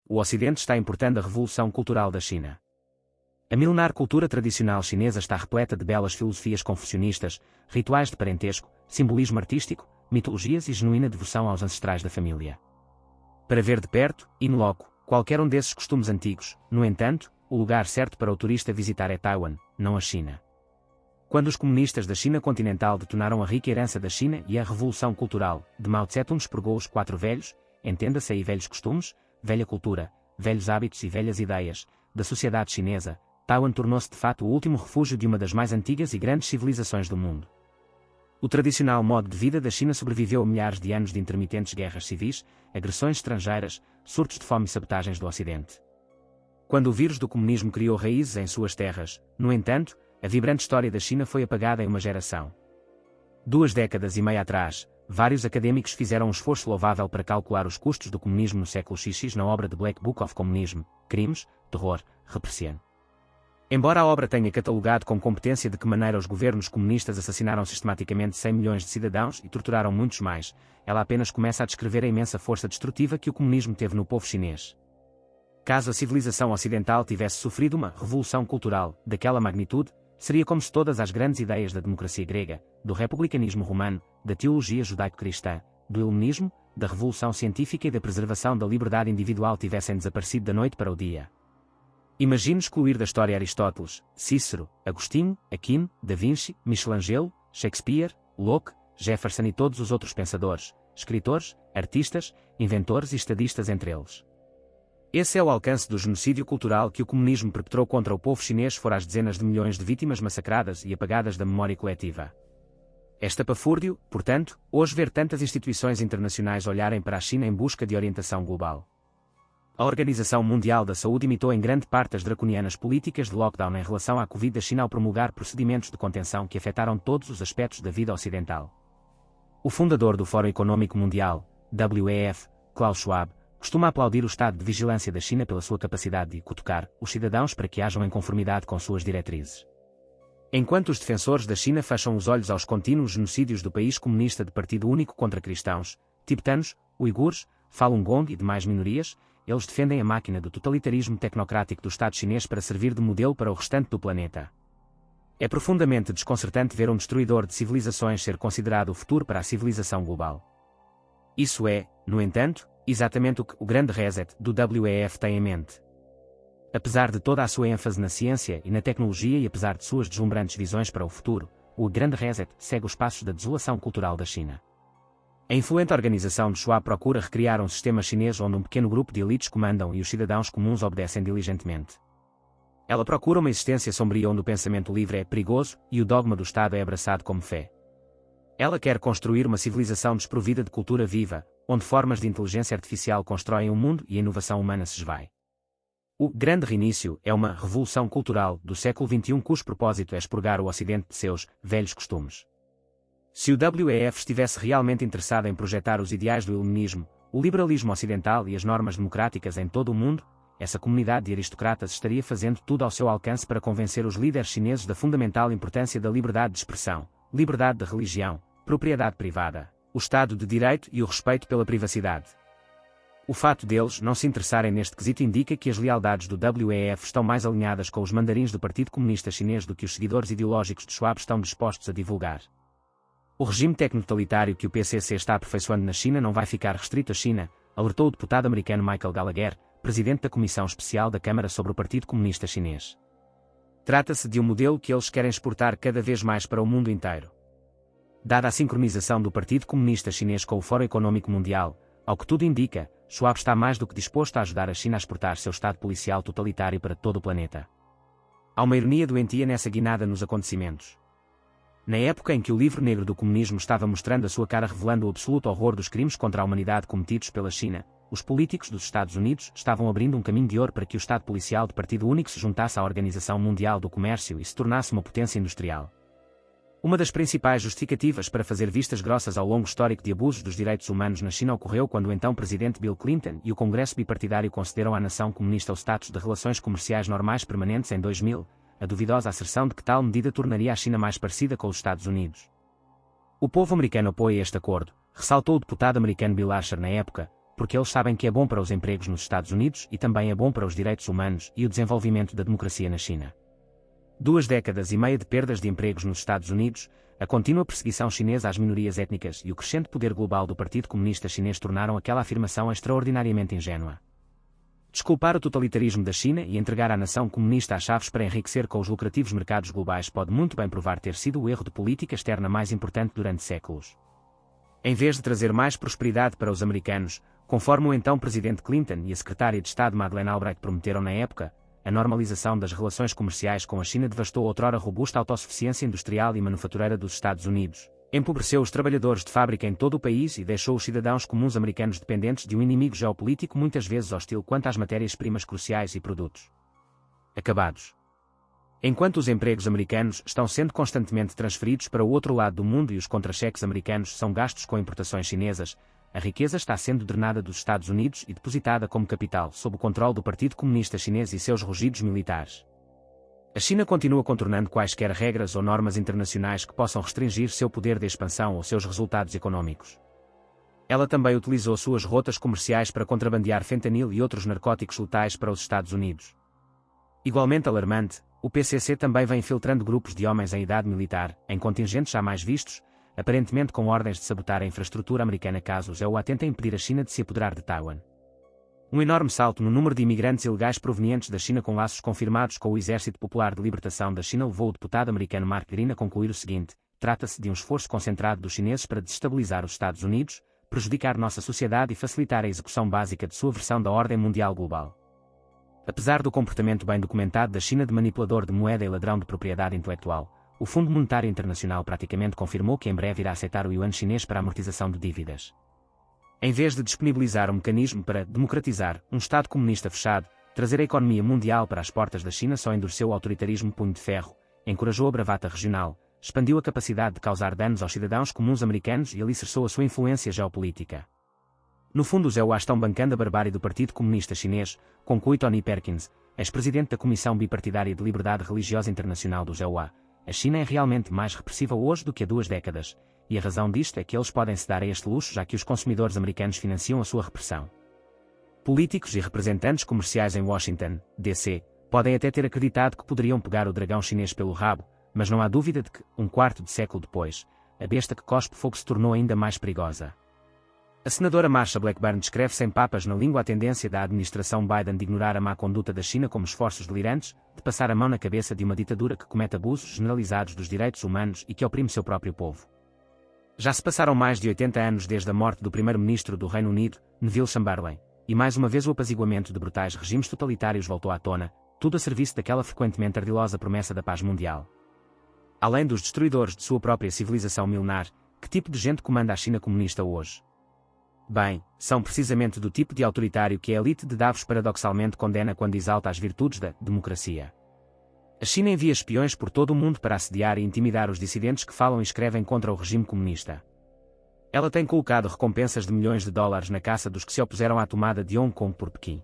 o Ocidente está importando a revolução cultural da China. A milenar cultura tradicional chinesa está repleta de belas filosofias confucionistas, rituais de parentesco, simbolismo artístico, mitologias e genuína devoção aos ancestrais da família. Para ver de perto, in loco, qualquer um desses costumes antigos, no entanto, o lugar certo para o turista visitar é Taiwan, não a China. Quando os comunistas da China continental detonaram a rica herança da China e a revolução cultural, de Mao Tse-tung expurgou os 4 velhos, entenda-se aí velhos costumes, velha cultura, velhos hábitos e velhas ideias, da sociedade chinesa, Taiwan tornou-se de fato o último refúgio de uma das mais antigas e grandes civilizações do mundo. O tradicional modo de vida da China sobreviveu a milhares de anos de intermitentes guerras civis, agressões estrangeiras, surtos de fome e sabotagens do Ocidente. Quando o vírus do comunismo criou raízes em suas terras, no entanto, a vibrante história da China foi apagada em uma geração. 2 décadas e meia atrás, vários académicos fizeram um esforço louvável para calcular os custos do comunismo no século XX na obra The Black Book of Communism, Crimes, Terror, Repressão. Embora a obra tenha catalogado com competência de que maneira os governos comunistas assassinaram sistematicamente 100 milhões de cidadãos e torturaram muitos mais, ela apenas começa a descrever a imensa força destrutiva que o comunismo teve no povo chinês. Caso a civilização ocidental tivesse sofrido uma revolução cultural daquela magnitude, seria como se todas as grandes ideias da democracia grega, do republicanismo romano, da teologia judaico-cristã, do iluminismo, da revolução científica e da preservação da liberdade individual tivessem desaparecido da noite para o dia. Imagine excluir da história Aristóteles, Cícero, Agostinho, Aquino, Da Vinci, Michelangelo, Shakespeare, Locke, Jefferson e todos os outros pensadores, escritores, artistas, inventores e estadistas entre eles. Esse é o alcance do genocídio cultural que o comunismo perpetrou contra o povo chinês, fora as dezenas de milhões de vítimas massacradas e apagadas da memória coletiva. É estapafúrdio, portanto, hoje ver tantas instituições internacionais olharem para a China em busca de orientação global. A Organização Mundial da Saúde imitou em grande parte as draconianas políticas de lockdown em relação à Covid da China ao promulgar procedimentos de contenção que afetaram todos os aspectos da vida ocidental. O fundador do Fórum Econômico Mundial, WEF, Klaus Schwab, costuma aplaudir o estado de vigilância da China pela sua capacidade de cutucar os cidadãos para que hajam em conformidade com suas diretrizes. Enquanto os defensores da China fecham os olhos aos contínuos genocídios do país comunista de partido único contra cristãos, tibetanos, uigures, Falun Gong e demais minorias, eles defendem a máquina do totalitarismo tecnocrático do Estado chinês para servir de modelo para o restante do planeta. É profundamente desconcertante ver um destruidor de civilizações ser considerado o futuro para a civilização global. Isso é, no entanto, exatamente o que o grande reset do WEF tem em mente. Apesar de toda a sua ênfase na ciência e na tecnologia e apesar de suas deslumbrantes visões para o futuro, o grande reset segue os passos da desolação cultural da China. A influente organização de Schwab procura recriar um sistema chinês onde um pequeno grupo de elites comandam e os cidadãos comuns obedecem diligentemente. Ela procura uma existência sombria onde o pensamento livre é perigoso e o dogma do Estado é abraçado como fé. Ela quer construir uma civilização desprovida de cultura viva, onde formas de inteligência artificial constroem o mundo e a inovação humana se esvai. O grande reinício é uma revolução cultural do século XXI cujo propósito é expurgar o Ocidente de seus velhos costumes. Se o WEF estivesse realmente interessado em projetar os ideais do iluminismo, o liberalismo ocidental e as normas democráticas em todo o mundo, essa comunidade de aristocratas estaria fazendo tudo ao seu alcance para convencer os líderes chineses da fundamental importância da liberdade de expressão, liberdade de religião, propriedade privada, o Estado de Direito e o respeito pela privacidade. O fato deles não se interessarem neste quesito indica que as lealdades do WEF estão mais alinhadas com os mandarins do Partido Comunista Chinês do que os seguidores ideológicos de Schwab estão dispostos a divulgar. O regime tecnototalitário que o PCC está aperfeiçoando na China não vai ficar restrito à China, alertou o deputado americano Michael Gallagher, presidente da Comissão Especial da Câmara sobre o Partido Comunista Chinês. Trata-se de um modelo que eles querem exportar cada vez mais para o mundo inteiro. Dada a sincronização do Partido Comunista Chinês com o Fórum Econômico Mundial, ao que tudo indica, Schwab está mais do que disposto a ajudar a China a exportar seu Estado policial totalitário para todo o planeta. Há uma ironia doentia nessa guinada nos acontecimentos. Na época em que o livro negro do comunismo estava mostrando a sua cara revelando o absoluto horror dos crimes contra a humanidade cometidos pela China, os políticos dos Estados Unidos estavam abrindo um caminho de ouro para que o Estado policial de partido único se juntasse à Organização Mundial do Comércio e se tornasse uma potência industrial. Uma das principais justificativas para fazer vistas grossas ao longo histórico de abusos dos direitos humanos na China ocorreu quando o então presidente Bill Clinton e o Congresso bipartidário concederam à nação comunista o status de relações comerciais normais permanentes em 2000, a duvidosa asserção de que tal medida tornaria a China mais parecida com os Estados Unidos. O povo americano apoia este acordo, ressaltou o deputado americano Bill Asher na época, porque eles sabem que é bom para os empregos nos Estados Unidos e também é bom para os direitos humanos e o desenvolvimento da democracia na China. 2 décadas e meia de perdas de empregos nos Estados Unidos, a contínua perseguição chinesa às minorias étnicas e o crescente poder global do Partido Comunista Chinês tornaram aquela afirmação extraordinariamente ingênua. Desculpar o totalitarismo da China e entregar à nação comunista as chaves para enriquecer com os lucrativos mercados globais pode muito bem provar ter sido o erro de política externa mais importante durante séculos. Em vez de trazer mais prosperidade para os americanos, conforme o então presidente Clinton e a secretária de Estado Madeleine Albright prometeram na época, a normalização das relações comerciais com a China devastou a outrora robusta autossuficiência industrial e manufatureira dos Estados Unidos, empobreceu os trabalhadores de fábrica em todo o país e deixou os cidadãos comuns americanos dependentes de um inimigo geopolítico muitas vezes hostil quanto às matérias-primas cruciais e produtos acabados. Enquanto os empregos americanos estão sendo constantemente transferidos para o outro lado do mundo e os contra-cheques americanos são gastos com importações chinesas, a riqueza está sendo drenada dos Estados Unidos e depositada como capital sob o controle do Partido Comunista Chinês e seus rugidos militares. A China continua contornando quaisquer regras ou normas internacionais que possam restringir seu poder de expansão ou seus resultados econômicos. Ela também utilizou suas rotas comerciais para contrabandear fentanil e outros narcóticos letais para os Estados Unidos. Igualmente alarmante, o PCC também vem infiltrando grupos de homens em idade militar, em contingentes jamais vistos, aparentemente com ordens de sabotar a infraestrutura americana caso os EUA tentem impedir a China de se apoderar de Taiwan. Um enorme salto no número de imigrantes ilegais provenientes da China com laços confirmados com o Exército Popular de Libertação da China levou o deputado americano Mark Green a concluir o seguinte: trata-se de um esforço concentrado dos chineses para desestabilizar os Estados Unidos, prejudicar nossa sociedade e facilitar a execução básica de sua versão da ordem mundial global. Apesar do comportamento bem documentado da China de manipulador de moeda e ladrão de propriedade intelectual, o Fundo Monetário Internacional praticamente confirmou que em breve irá aceitar o yuan chinês para a amortização de dívidas. Em vez de disponibilizar um mecanismo para democratizar um Estado comunista fechado, trazer a economia mundial para as portas da China só endureceu o autoritarismo punho de ferro, encorajou a bravata regional, expandiu a capacidade de causar danos aos cidadãos comuns americanos e alicerçou a sua influência geopolítica. No fundo os EUA estão bancando a barbárie do Partido Comunista Chinês, conclui Tony Perkins, ex-presidente da Comissão Bipartidária de Liberdade Religiosa Internacional dos EUA. A China é realmente mais repressiva hoje do que há 2 décadas, e a razão disto é que eles podem se dar a este luxo já que os consumidores americanos financiam a sua repressão. Políticos e representantes comerciais em Washington, D.C., podem até ter acreditado que poderiam pegar o dragão chinês pelo rabo, mas não há dúvida de que, um quarto de século depois, a besta que cospe fogo se tornou ainda mais perigosa. A senadora Marsha Blackburn descreve sem papas na língua a tendência da administração Biden de ignorar a má conduta da China como esforços delirantes, de passar a mão na cabeça de uma ditadura que comete abusos generalizados dos direitos humanos e que oprime seu próprio povo. Já se passaram mais de 80 anos desde a morte do primeiro-ministro do Reino Unido, Neville Chamberlain, e mais uma vez o apaziguamento de brutais regimes totalitários voltou à tona, tudo a serviço daquela frequentemente ardilosa promessa da paz mundial. Além dos destruidores de sua própria civilização milenar, que tipo de gente comanda a China comunista hoje? Bem, são precisamente do tipo de autoritário que a elite de Davos paradoxalmente condena quando exalta as virtudes da democracia. A China envia espiões por todo o mundo para assediar e intimidar os dissidentes que falam e escrevem contra o regime comunista. Ela tem colocado recompensas de milhões de dólares na caça dos que se opuseram à tomada de Hong Kong por Pequim.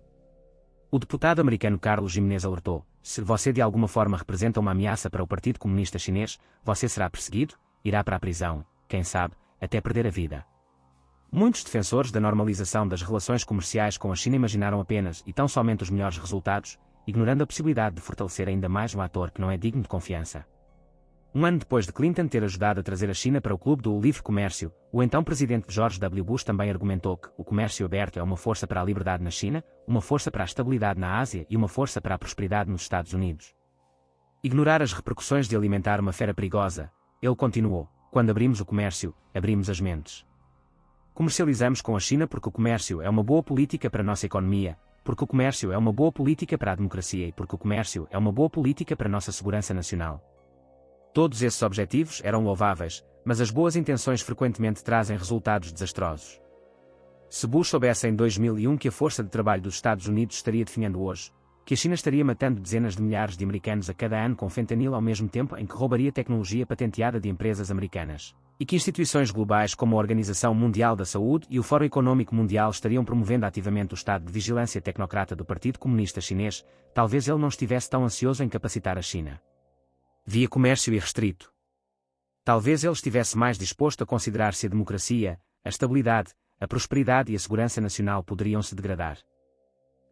O deputado americano Carlos Gimenez alertou: se você de alguma forma representa uma ameaça para o Partido Comunista Chinês, você será perseguido, irá para a prisão, quem sabe, até perder a vida. Muitos defensores da normalização das relações comerciais com a China imaginaram apenas e tão somente os melhores resultados, ignorando a possibilidade de fortalecer ainda mais um ator que não é digno de confiança. Um ano depois de Clinton ter ajudado a trazer a China para o Clube do Livre Comércio, o então presidente George W. Bush também argumentou que o comércio aberto é uma força para a liberdade na China, uma força para a estabilidade na Ásia e uma força para a prosperidade nos Estados Unidos. Ignorar as repercussões de alimentar uma fera perigosa, ele continuou: quando abrimos o comércio, abrimos as mentes. Comercializamos com a China porque o comércio é uma boa política para a nossa economia, porque o comércio é uma boa política para a democracia e porque o comércio é uma boa política para a nossa segurança nacional. Todos esses objetivos eram louváveis, mas as boas intenções frequentemente trazem resultados desastrosos. Se Bush soubesse em 2001 que a força de trabalho dos Estados Unidos estaria definhando hoje, que a China estaria matando dezenas de milhares de americanos a cada ano com fentanil ao mesmo tempo em que roubaria tecnologia patenteada de empresas americanas, e que instituições globais como a Organização Mundial da Saúde e o Fórum Econômico Mundial estariam promovendo ativamente o estado de vigilância tecnocrata do Partido Comunista Chinês, talvez ele não estivesse tão ansioso em capacitar a China via comércio irrestrito. Talvez ele estivesse mais disposto a considerar se a democracia, a estabilidade, a prosperidade e a segurança nacional poderiam se degradar.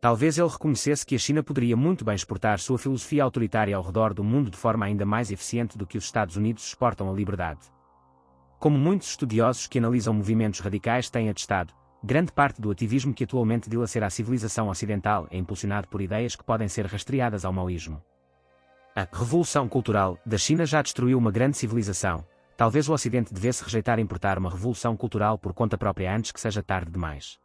Talvez ele reconhecesse que a China poderia muito bem exportar sua filosofia autoritária ao redor do mundo de forma ainda mais eficiente do que os Estados Unidos exportam a liberdade. Como muitos estudiosos que analisam movimentos radicais têm atestado, grande parte do ativismo que atualmente dilacera a civilização ocidental é impulsionado por ideias que podem ser rastreadas ao maoísmo. A Revolução Cultural da China já destruiu uma grande civilização. Talvez o Ocidente devesse rejeitar importar uma revolução cultural por conta própria antes que seja tarde demais.